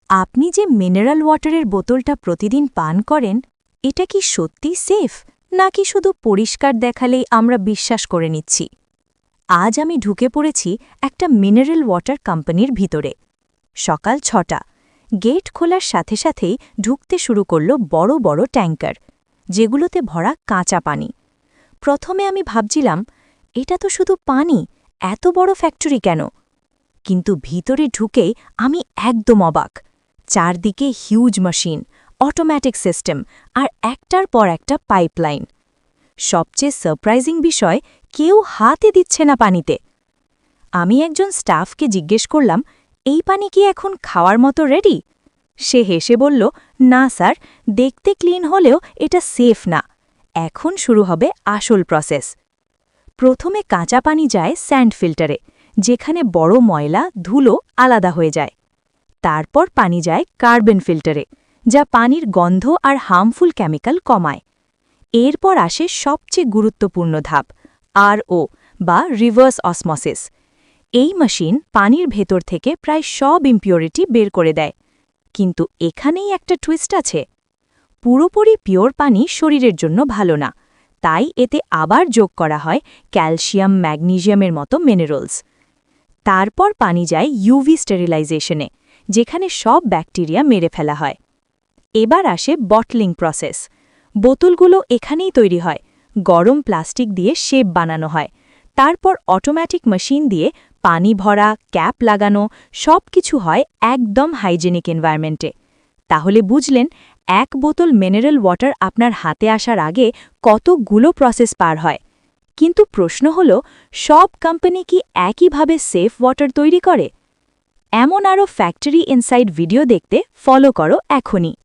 আপনি যে মিনারেল ওয়াটারের বোতলটা প্রতিদিন পান করেন এটা কি সত্যি সেফ নাকি শুধু পরিষ্কার দেখালেই আমরা বিশ্বাস করে নিচ্ছি আজ আমি ঢুকে পড়েছি একটা মিনারেল ওয়াটার কোম্পানির ভিতরে সকাল ৬টা গেট খোলার সাথে সাথেই ঢুকতে শুরু করল বড় বড় ট্যাঙ্কার যেগুলোতে ভরা কাঁচা পানি প্রথমে আমি ভাবছিলাম এটা তো শুধু পানি এত বড় ফ্যাক্টরি কেন কিন্তু ভিতরে ঢুকেই আমি একদম অবাক চারদিকে হিউজ মেশিন অটোমেটিক সিস্টেম আর একটার পর একটা পাইপলাইন সবচেয়ে সারপ্রাইজিং বিষয় কেউ হাতই দিচ্ছে না পানিতে আমি একজন স্টাফকে জিজ্ঞেস করলাম এই পানি কি এখন খাওয়ার মতো রেডি সে হেসে বলল না স্যার দেখতে ক্লিন হলেও এটা সেফ না এখন শুরু হবে আসল প্রসেস প্রথমে কাঁচা পানি যায় স্যান্ড ফিল্টারে যেখানে বড় ময়লা ধুলো আলাদা হয়ে যায় তারপর পানি যায় কার্বন ফিল্টারে যা পানির গন্ধ আর হার্মফুল কেমিক্যাল কমায় এরপর আসে সবচেয়ে গুরুত্বপূর্ণ ধাপ আরও বা রিভার্স অসমোসিস এই মেশিন পানির ভেতর থেকে প্রায় সব ইম্পিউরিটি বের করে দেয় কিন্তু এখানেই একটা টুইস্ট আছে পুরোপুরি পিওর পানি শরীরের জন্য ভালো না তাই এতে আবার যোগ করা হয় ক্যালসিয়াম ম্যাগনেসিয়ামের মতো মিনারেলস তারপর পানি যায় ইউভি স্টেরিলাইজেশনে যেখানে সব ব্যাকটেরিয়া মেরে ফেলা হয় এবার আসে বটলিং প্রসেস বোতলগুলো এখানেই তৈরি হয় গরম প্লাস্টিক দিয়ে শেপ বানানো হয় তারপর অটোমেটিক মেশিন দিয়ে পানি ভরা ক্যাপ লাগানো সব কিছু হয় একদম হাইজেনিক এনভায়রনমেন্টে তাহলে বুঝলেন এক বোতল মিনারেল ওয়াটার আপনার হাতে আসার আগে কতগুলো প্রসেস পার হয় কিন্তু প্রশ্ন হল সব কোম্পানি কি একইভাবে সেফ ওয়াটার তৈরি করে এমন আরও ফ্যাক্টরি ইনসাইড ভিডিও দেখতে ফলো করো এখনই